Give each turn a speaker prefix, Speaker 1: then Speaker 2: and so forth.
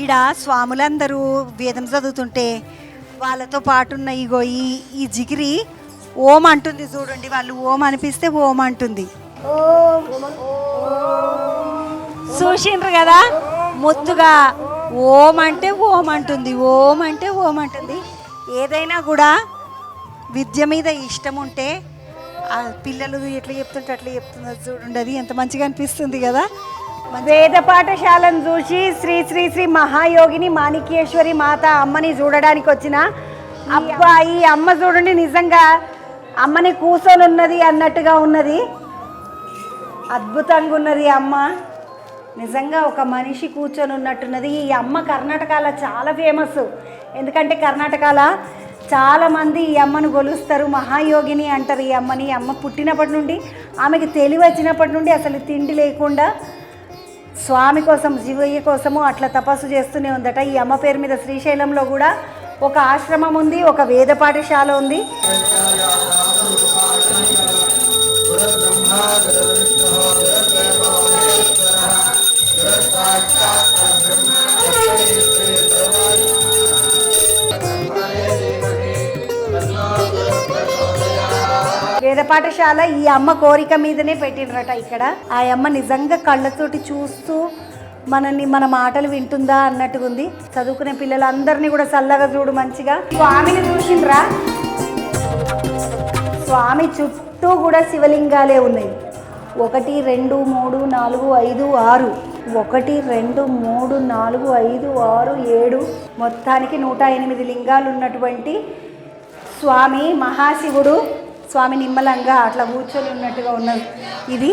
Speaker 1: ఈడ స్వాములందరూ వేదం చదువుతుంటే వాళ్ళతో పాటున్న ఇగో ఈ జిగిరి ఓం అంటుంది చూడండి. వాళ్ళు ఓం అనిపిస్తే ఓం అంటుంది. చూసిండ్రు కదా, ముద్దుగా ఓం అంటే ఓం అంటుంది, ఓం అంటే ఓం అంటుంది. ఏదైనా కూడా విద్య మీద ఇష్టం ఉంటే ఆ పిల్లలు ఎట్లా చెప్తుంటే అట్లా చెప్తున్నారు చూడండి. అది ఎంత మంచిగా అనిపిస్తుంది కదా.
Speaker 2: వేద పాఠశాలను చూసి శ్రీ శ్రీ శ్రీ మహాయోగిని మాణిక్యేశ్వరి మాత అమ్మని చూడడానికి వచ్చిన అబ్బా, ఈ అమ్మ చూడండి నిజంగా అమ్మని కూర్చొని ఉన్నది అన్నట్టుగా ఉన్నది. అద్భుతంగా ఉన్నది అమ్మ, నిజంగా ఒక మనిషి కూర్చొని ఉన్నట్టున్నది. ఈ అమ్మ కర్ణాటకలో చాలా ఫేమస్. ఎందుకంటే కర్ణాటకలో చాలామంది ఈ అమ్మను కొలుస్తారు, మహాయోగిని అంటారు ఈ అమ్మని. ఈ అమ్మ పుట్టినప్పటి నుండి ఆమెకి తెలివి వచ్చినప్పటి నుండి అసలు తిండి లేకుండా స్వామి కోసం, శివయ్య కోసము అట్లా తపస్సు చేస్తూనే ఉందట. ఈ అమ్మ పేరు మీద శ్రీశైలంలో కూడా ఒక ఆశ్రమం ఉంది, ఒక వేద పాఠశాల ఉంది. వేద పాఠశాల ఈ అమ్మ కోరిక మీదనే పెట్టినరట ఇక్కడ. ఆ అమ్మ నిజంగా కళ్ళతోటి చూస్తూ మనల్ని, మన మాటలు వింటుందా అన్నట్టుగా ఉంది. చదువుకునే పిల్లలందరినీ కూడా చల్లగా చూడు మంచిగా. స్వామిని చూసిండ్రా, స్వామి చుట్టూ కూడా శివలింగాలే ఉన్నాయి. 1 2 3 4 5 6 1 2 3 4 5 6 7 మొత్తానికి 108 లింగాలు ఉన్నటువంటి స్వామి మహాశివుడు. స్వామి నిమ్మలంగా అట్లా కూర్చొని ఉన్నట్టుగా ఉన్నది. ఇది